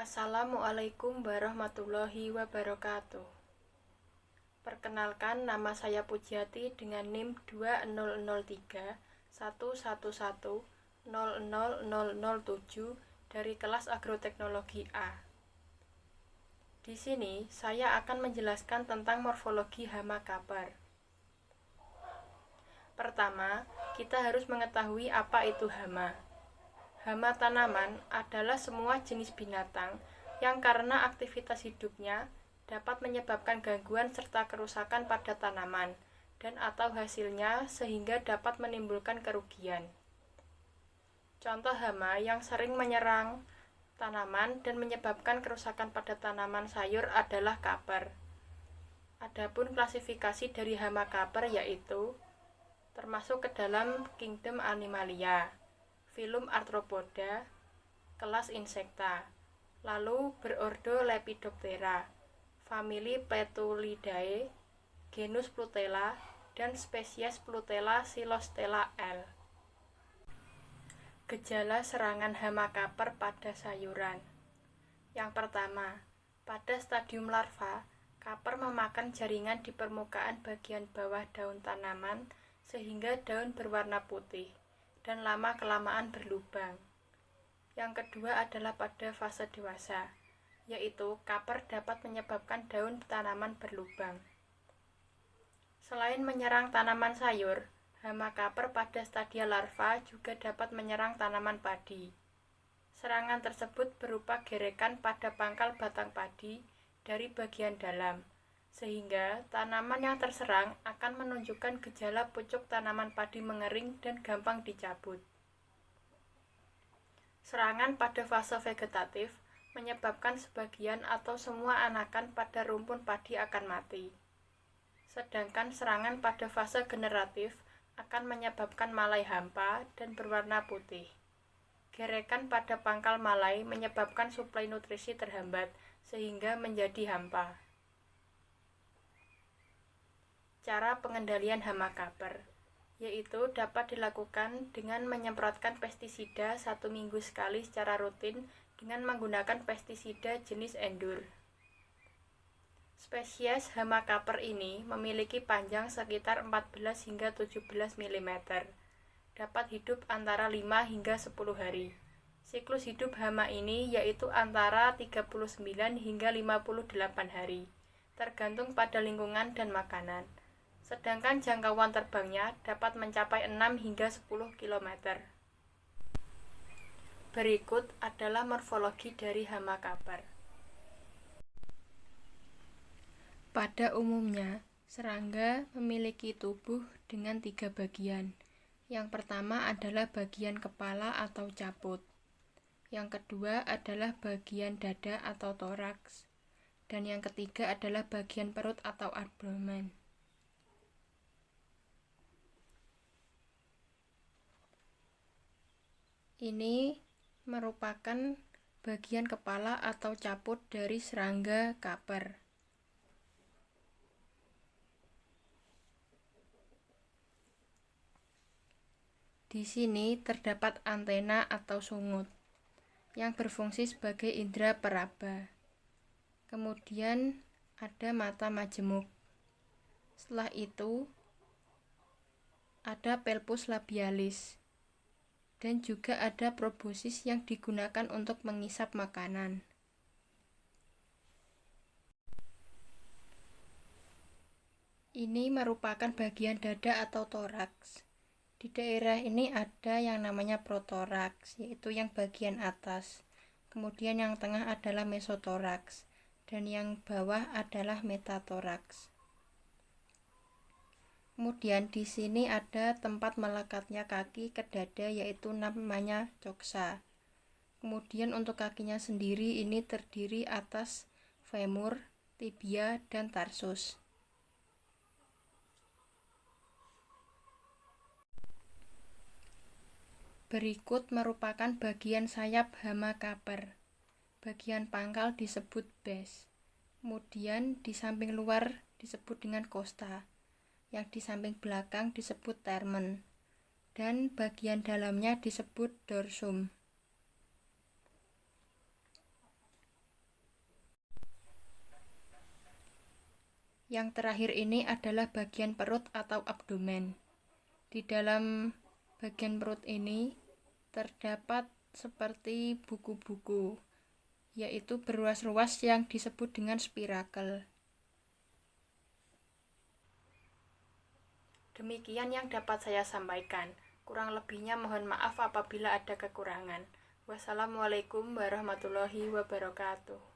Assalamualaikum warahmatullahi wabarakatuh. Perkenalkan, nama saya Pujiati dengan NIM 200311100007 dari kelas Agroteknologi A. Di sini saya akan menjelaskan tentang morfologi hama kapar. Pertama, kita harus mengetahui apa itu hama. Hama tanaman adalah semua jenis binatang yang karena aktivitas hidupnya dapat menyebabkan gangguan serta kerusakan pada tanaman dan atau hasilnya sehingga dapat menimbulkan kerugian. Contoh hama yang sering menyerang tanaman dan menyebabkan kerusakan pada tanaman sayur adalah kapar. Adapun klasifikasi dari hama kapar yaitu termasuk ke dalam kingdom Animalia, filum Arthropoda, kelas Insecta, lalu berordo Lepidoptera, famili Plethulidae, genus Plutella, dan spesies Plutella xylostella L. Gejala serangan hama kapar pada sayuran. Yang pertama, pada stadium larva, kapar memakan jaringan di permukaan bagian bawah daun tanaman sehingga daun berwarna putih dan lama-kelamaan berlubang. Yang kedua adalah pada fase dewasa, yaitu kapar dapat menyebabkan daun tanaman berlubang. Selain menyerang tanaman sayur, hama kapar pada stadia larva juga dapat menyerang tanaman padi. Serangan tersebut berupa gerekan pada pangkal batang padi dari bagian dalam, sehingga tanaman yang terserang akan menunjukkan gejala pucuk tanaman padi mengering dan gampang dicabut. Serangan pada fase vegetatif menyebabkan sebagian atau semua anakan pada rumpun padi akan mati. Sedangkan serangan pada fase generatif akan menyebabkan malai hampa dan berwarna putih. Gerekan pada pangkal malai menyebabkan suplai nutrisi terhambat sehingga menjadi hampa. Cara pengendalian hama kapar yaitu dapat dilakukan dengan menyemprotkan pestisida 1 minggu sekali secara rutin dengan menggunakan pestisida jenis Endur. Spesies hama kapar ini memiliki panjang sekitar 14 hingga 17 mm. Dapat hidup antara 5 hingga 10 hari. Siklus hidup hama ini yaitu antara 39 hingga 58 hari, tergantung pada lingkungan dan makanan. Sedangkan jangkauan terbangnya dapat mencapai 6 hingga 10 km. Berikut adalah morfologi dari hama kapar. Pada umumnya, serangga memiliki tubuh dengan 3 bagian. Yang pertama adalah bagian kepala atau caput. Yang kedua adalah bagian dada atau toraks. Dan yang ketiga adalah bagian perut atau abdomen. Ini merupakan bagian kepala atau caput dari serangga kapar. Di sini terdapat antena atau sungut yang berfungsi sebagai indera peraba. Kemudian ada mata majemuk. Setelah itu ada pelpus labialis. Dan juga ada proboscis yang digunakan untuk mengisap makanan. Ini merupakan bagian dada atau toraks. Di daerah ini ada yang namanya protoraks, yaitu yang bagian atas. Kemudian yang tengah adalah mesotoraks, dan yang bawah adalah metatoraks. Kemudian di sini ada tempat melekatnya kaki ke dada yaitu namanya coxa. Kemudian untuk kakinya sendiri ini terdiri atas femur, tibia, dan tarsus. Berikut merupakan bagian sayap hama kapar. Bagian pangkal disebut bes. Kemudian di samping luar disebut dengan costa. Yang di samping belakang disebut termen, dan bagian dalamnya disebut dorsum. Yang terakhir ini adalah bagian perut atau abdomen. Di dalam bagian perut ini terdapat seperti buku-buku, yaitu berruas-ruas yang disebut dengan spirakel. Demikian yang dapat saya sampaikan. Kurang lebihnya mohon maaf apabila ada kekurangan. Wassalamualaikum warahmatullahi wabarakatuh.